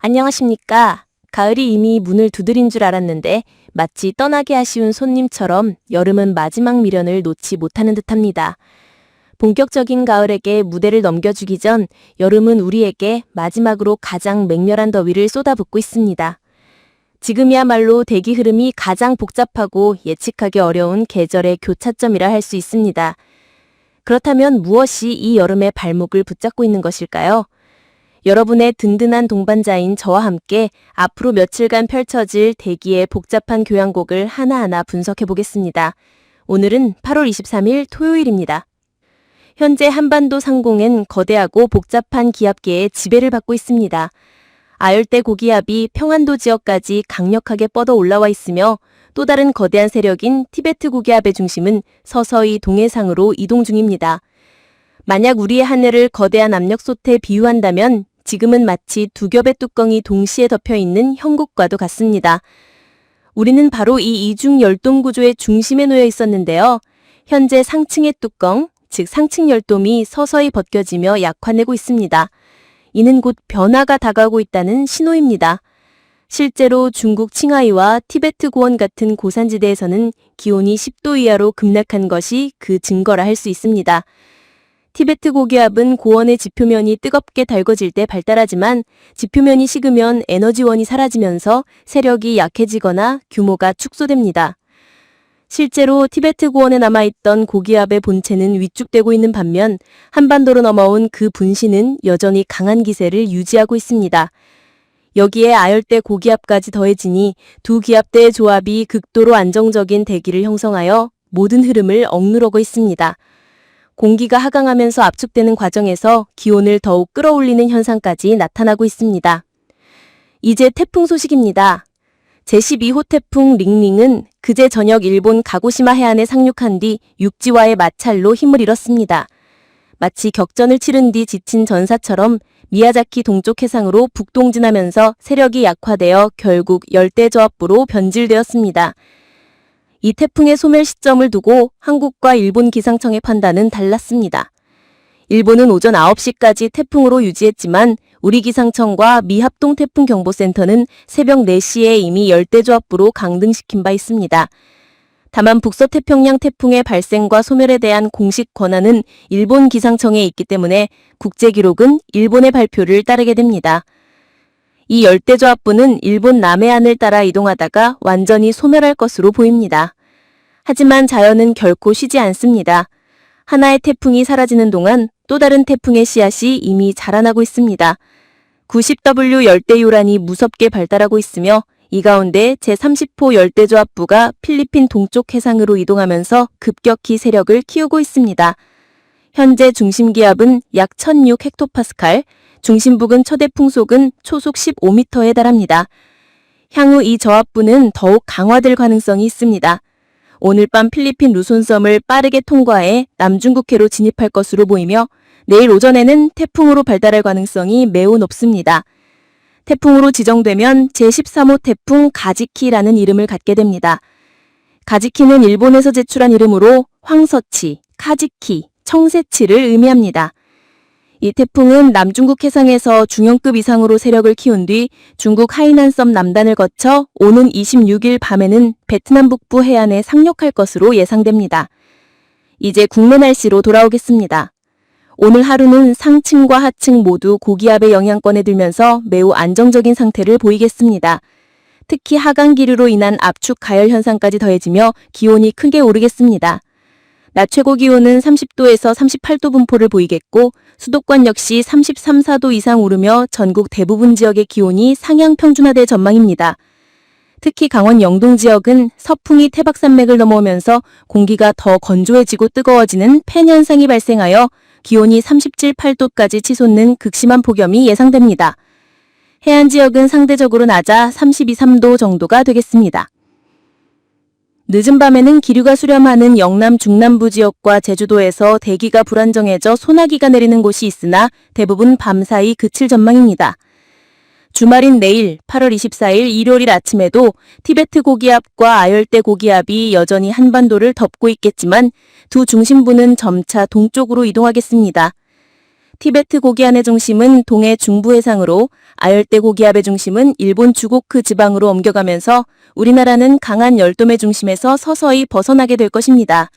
안녕하십니까. 가을이 이미 문을 두드린 줄 알았는데 마치 떠나기 아쉬운 손님처럼 여름은 마지막 미련을 놓지 못하는 듯합니다. 본격적인 가을에게 무대를 넘겨주기 전 여름은 우리에게 마지막으로 가장 맹렬한 더위를 쏟아붓고 있습니다. 지금이야말로 대기 흐름이 가장 복잡하고 예측하기 어려운 계절의 교차점이라 할 수 있습니다. 그렇다면 무엇이 이 여름의 발목을 붙잡고 있는 것일까요? 여러분의 든든한 동반자인 저와 함께 앞으로 며칠간 펼쳐질 대기의 복잡한 교향곡을 하나하나 분석해 보겠습니다. 오늘은 8월 23일 토요일입니다. 현재 한반도 상공엔 거대하고 복잡한 기압계의 지배를 받고 있습니다. 아열대 고기압이 평안도 지역까지 강력하게 뻗어 올라와 있으며 또 다른 거대한 세력인 티베트 고기압의 중심은 서서히 동해상으로 이동 중입니다. 만약 우리의 하늘을 거대한 압력솥에 비유한다면 지금은 마치 두 겹의 뚜껑이 동시에 덮여있는 형국과도 같습니다. 우리는 바로 이 이중 열돔 구조의 중심에 놓여 있었는데요. 현재 상층의 뚜껑, 즉 상층 열돔이 서서히 벗겨지며 약화되고 있습니다. 이는 곧 변화가 다가오고 있다는 신호입니다. 실제로 중국 칭하이와 티베트 고원 같은 고산지대에서는 기온이 10도 이하로 급락한 것이 그 증거라 할 수 있습니다. 티베트 고기압은 고원의 지표면이 뜨겁게 달궈질 때 발달하지만 지표면이 식으면 에너지원이 사라지면서 세력이 약해지거나 규모가 축소됩니다. 실제로 티베트 고원에 남아있던 고기압의 본체는 위축되고 있는 반면 한반도로 넘어온 그 분신은 여전히 강한 기세를 유지하고 있습니다. 여기에 아열대 고기압까지 더해지니 두 기압대의 조합이 극도로 안정적인 대기를 형성하여 모든 흐름을 억누르고 있습니다. 공기가 하강하면서 압축되는 과정에서 기온을 더욱 끌어올리는 현상까지 나타나고 있습니다. 이제 태풍 소식입니다. 제12호 태풍 링링은 그제 저녁 일본 가고시마 해안에 상륙한 뒤 육지와의 마찰로 힘을 잃었습니다. 마치 격전을 치른 뒤 지친 전사처럼 미야자키 동쪽 해상으로 북동진하면서 세력이 약화되어 결국 열대저압부로 변질되었습니다. 이 태풍의 소멸 시점을 두고 한국과 일본 기상청의 판단은 달랐습니다. 일본은 오전 9시까지 태풍으로 유지했지만 우리 기상청과 미 합동태풍경보센터는 새벽 4시에 이미 열대저압부로 강등시킨 바 있습니다. 다만 북서태평양 태풍의 발생과 소멸에 대한 공식 권한은 일본 기상청에 있기 때문에 국제기록은 일본의 발표를 따르게 됩니다. 이 열대저압부는 일본 남해안을 따라 이동하다가 완전히 소멸할 것으로 보입니다. 하지만 자연은 결코 쉬지 않습니다. 하나의 태풍이 사라지는 동안 또 다른 태풍의 씨앗이 이미 자라나고 있습니다. 90W 열대요란이 무섭게 발달하고 있으며 이 가운데 제30호 열대저압부가 필리핀 동쪽 해상으로 이동하면서 급격히 세력을 키우고 있습니다. 현재 중심기압은 약 1006헥토파스칼, 중심부근 최대 풍속은 초속 15m에 달합니다. 향후 이 저압부는 더욱 강화될 가능성이 있습니다. 오늘 밤 필리핀 루손섬을 빠르게 통과해 남중국해로 진입할 것으로 보이며 내일 오전에는 태풍으로 발달할 가능성이 매우 높습니다. 태풍으로 지정되면 제13호 태풍 가지키라는 이름을 갖게 됩니다. 가지키는 일본에서 제출한 이름으로 황서치, 카지키, 청새치를 의미합니다. 이 태풍은 남중국 해상에서 중형급 이상으로 세력을 키운 뒤 중국 하이난섬 남단을 거쳐 오는 26일 밤에는 베트남 북부 해안에 상륙할 것으로 예상됩니다. 이제 국내 날씨로 돌아오겠습니다. 오늘 하루는 상층과 하층 모두 고기압의 영향권에 들면서 매우 안정적인 상태를 보이겠습니다. 특히 하강 기류로 인한 압축 가열 현상까지 더해지며 기온이 크게 오르겠습니다. 낮 최고 기온은 30도에서 38도 분포를 보이겠고 수도권 역시 33, 4도 이상 오르며 전국 대부분 지역의 기온이 상향 평준화될 전망입니다. 특히 강원 영동 지역은 서풍이 태박산맥을 넘어오면서 공기가 더 건조해지고 뜨거워지는 팬 현상이 발생하여 기온이 37, 8도까지 치솟는 극심한 폭염이 예상됩니다. 해안 지역은 상대적으로 낮아 32, 3도 정도가 되겠습니다. 늦은 밤에는 기류가 수렴하는 영남 중남부 지역과 제주도에서 대기가 불안정해져 소나기가 내리는 곳이 있으나 대부분 밤사이 그칠 전망입니다. 주말인 내일 8월 24일 일요일 아침에도 티베트 고기압과 아열대 고기압이 여전히 한반도를 덮고 있겠지만 두 중심부는 점차 동쪽으로 이동하겠습니다. 티베트 고기압의 중심은 동해 중부 해상으로 아열대 고기압의 중심은 일본 주고크 지방으로 옮겨가면서 우리나라는 강한 열돔의 중심에서 서서히 벗어나게 될 것입니다.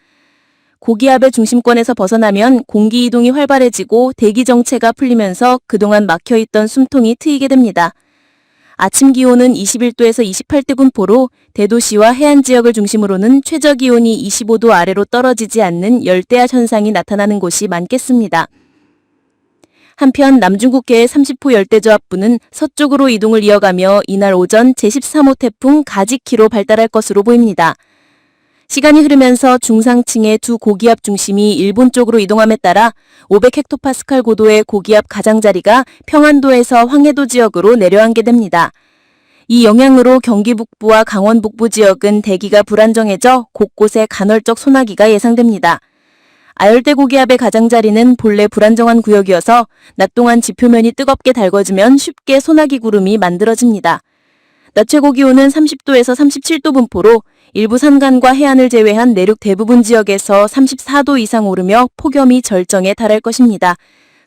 고기압의 중심권에서 벗어나면 공기 이동이 활발해지고 대기 정체가 풀리면서 그동안 막혀있던 숨통이 트이게 됩니다. 아침 기온은 21도에서 28도 분포로 대도시와 해안 지역을 중심으로는 최저 기온이 25도 아래로 떨어지지 않는 열대야 현상이 나타나는 곳이 많겠습니다. 한편 남중국해의 30호 열대저압부는 서쪽으로 이동을 이어가며 이날 오전 제13호 태풍 가지키로 발달할 것으로 보입니다. 시간이 흐르면서 중상층의 두 고기압 중심이 일본 쪽으로 이동함에 따라 500헥토파스칼 고도의 고기압 가장자리가 평안도에서 황해도 지역으로 내려앉게 됩니다. 이 영향으로 경기 북부와 강원 북부 지역은 대기가 불안정해져 곳곳에 간헐적 소나기가 예상됩니다. 아열대 고기압의 가장자리는 본래 불안정한 구역이어서 낮 동안 지표면이 뜨겁게 달궈지면 쉽게 소나기 구름이 만들어집니다. 낮 최고 기온은 30도에서 37도 분포로 일부 산간과 해안을 제외한 내륙 대부분 지역에서 34도 이상 오르며 폭염이 절정에 달할 것입니다.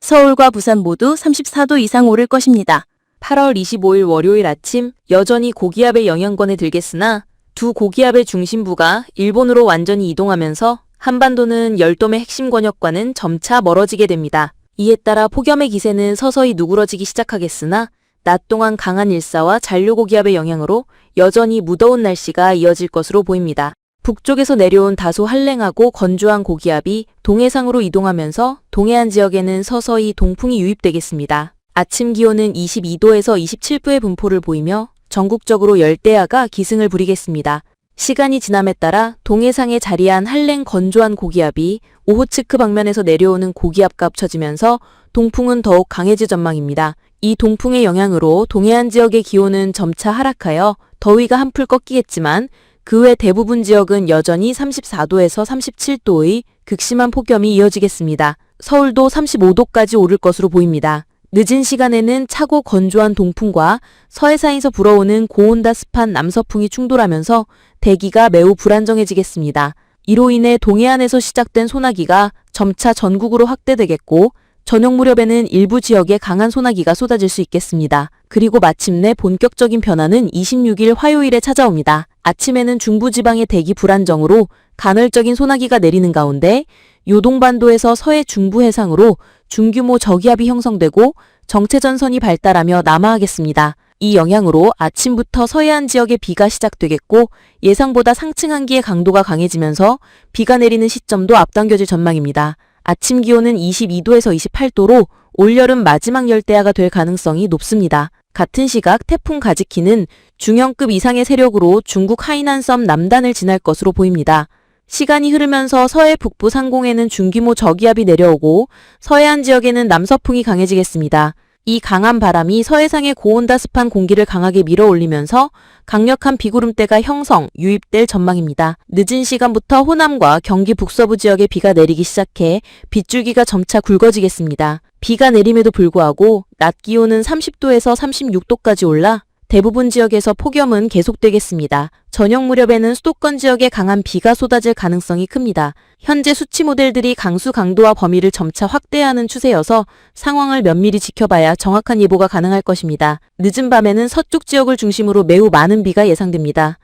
서울과 부산 모두 34도 이상 오를 것입니다. 8월 25일 월요일 아침 여전히 고기압의 영향권에 들겠으나 두 고기압의 중심부가 일본으로 완전히 이동하면서 한반도는 열돔의 핵심 권역과는 점차 멀어지게 됩니다. 이에 따라 폭염의 기세는 서서히 누그러지기 시작하겠으나 낮 동안 강한 일사와 잔류고기압의 영향으로 여전히 무더운 날씨가 이어질 것으로 보입니다. 북쪽에서 내려온 다소 한랭하고 건조한 고기압이 동해상으로 이동하면서 동해안 지역에는 서서히 동풍이 유입되겠습니다. 아침 기온은 22도에서 27도의 분포를 보이며 전국적으로 열대야가 기승을 부리겠습니다. 시간이 지남에 따라 동해상에 자리한 한랭 건조한 고기압이 오호츠크 방면에서 내려오는 고기압과 합쳐지면서 동풍은 더욱 강해질 전망입니다. 이 동풍의 영향으로 동해안 지역의 기온은 점차 하락하여 더위가 한풀 꺾이겠지만 그 외 대부분 지역은 여전히 34도에서 37도의 극심한 폭염이 이어지겠습니다. 서울도 35도까지 오를 것으로 보입니다. 늦은 시간에는 차고 건조한 동풍과 서해상에서 불어오는 고온다 습한 남서풍이 충돌하면서 대기가 매우 불안정해지겠습니다. 이로 인해 동해안에서 시작된 소나기가 점차 전국으로 확대되겠고 저녁 무렵에는 일부 지역에 강한 소나기가 쏟아질 수 있겠습니다. 그리고 마침내 본격적인 변화는 26일 화요일에 찾아옵니다. 아침에는 중부지방의 대기 불안정으로 간헐적인 소나기가 내리는 가운데 요동반도에서 서해 중부 해상으로 중규모 저기압이 형성되고 정체전선이 발달하며 남하하겠습니다. 이 영향으로 아침부터 서해안 지역에 비가 시작되겠고 예상보다 상층 한기의 강도가 강해지면서 비가 내리는 시점도 앞당겨질 전망입니다. 아침 기온은 22도에서 28도로 올여름 마지막 열대야가 될 가능성이 높습니다. 같은 시각 태풍 가지키는 중형급 이상의 세력으로 중국 하이난섬 남단을 지날 것으로 보입니다. 시간이 흐르면서 서해 북부 상공에는 중규모 저기압이 내려오고 서해안 지역에는 남서풍이 강해지겠습니다. 이 강한 바람이 서해상의 고온다 습한 공기를 강하게 밀어올리면서 강력한 비구름대가 형성, 유입될 전망입니다. 늦은 시간부터 호남과 경기 북서부 지역에 비가 내리기 시작해 빗줄기가 점차 굵어지겠습니다. 비가 내림에도 불구하고 낮 기온은 30도에서 36도까지 올라 대부분 지역에서 폭염은 계속되겠습니다. 저녁 무렵에는 수도권 지역에 강한 비가 쏟아질 가능성이 큽니다. 현재 수치 모델들이 강수 강도와 범위를 점차 확대하는 추세여서 상황을 면밀히 지켜봐야 정확한 예보가 가능할 것입니다. 늦은 밤에는 서쪽 지역을 중심으로 매우 많은 비가 예상됩니다.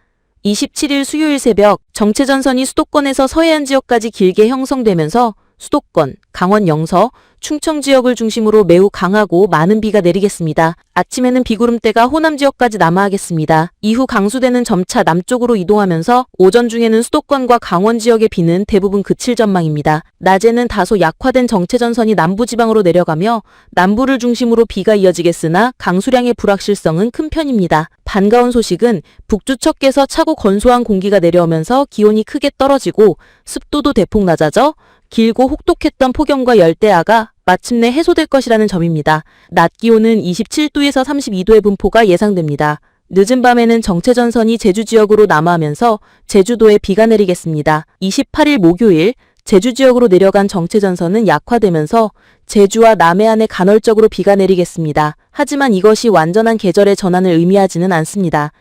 27일 수요일 새벽 정체전선이 수도권에서 서해안 지역까지 길게 형성되면서 수도권, 강원 영서, 충청 지역을 중심으로 매우 강하고 많은 비가 내리겠습니다. 아침에는 비구름대가 호남 지역까지 남하하겠습니다. 이후 강수대는 점차 남쪽으로 이동하면서 오전 중에는 수도권과 강원 지역의 비는 대부분 그칠 전망입니다. 낮에는 다소 약화된 정체전선이 남부지방으로 내려가며 남부를 중심으로 비가 이어지겠으나 강수량의 불확실성은 큰 편입니다. 반가운 소식은 북주측에서 차고 건조한 공기가 내려오면서 기온이 크게 떨어지고 습도도 대폭 낮아져 길고 혹독했던 폭염과 열대야가 마침내 해소될 것이라는 점입니다. 낮 기온은 27도에서 32도의 분포가 예상됩니다. 늦은 밤에는 정체전선이 제주 지역으로 남하하면서 제주도에 비가 내리겠습니다. 28일 목요일 제주 지역으로 내려간 정체전선은 약화되면서 제주와 남해안에 간헐적으로 비가 내리겠습니다. 하지만 이것이 완전한 계절의 전환을 의미하지는 않습니다.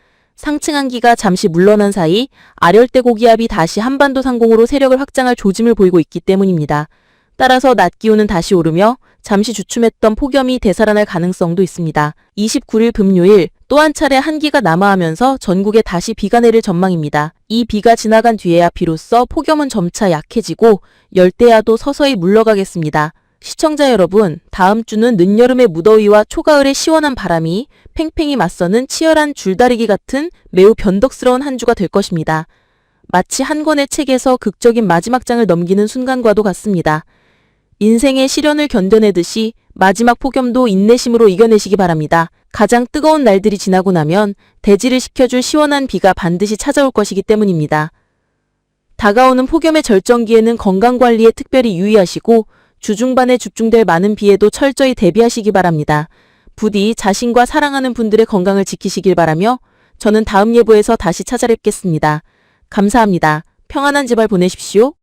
상층 한기가 잠시 물러난 사이 아열대 고기압이 다시 한반도 상공으로 세력을 확장할 조짐을 보이고 있기 때문입니다. 따라서 낮 기온은 다시 오르며 잠시 주춤했던 폭염이 되살아날 가능성도 있습니다. 29일 금요일 또 한 차례 한기가 남하하면서 전국에 다시 비가 내릴 전망입니다. 이 비가 지나간 뒤에야 비로소 폭염은 점차 약해지고 열대야도 서서히 물러가겠습니다. 시청자 여러분, 다음 주는 늦여름의 무더위와 초가을의 시원한 바람이 팽팽히 맞서는 치열한 줄다리기 같은 매우 변덕스러운 한 주가 될 것입니다. 마치 한 권의 책에서 극적인 마지막 장을 넘기는 순간과도 같습니다. 인생의 시련을 견뎌내듯이 마지막 폭염도 인내심으로 이겨내시기 바랍니다. 가장 뜨거운 날들이 지나고 나면 대지를 식혀줄 시원한 비가 반드시 찾아올 것이기 때문입니다. 다가오는 폭염의 절정기에는 건강관리에 특별히 유의하시고 주중반에 집중될 많은 비에도 철저히 대비하시기 바랍니다. 부디 자신과 사랑하는 분들의 건강을 지키시길 바라며 저는 다음 예보에서 다시 찾아뵙겠습니다. 감사합니다. 평안한 제발 보내십시오.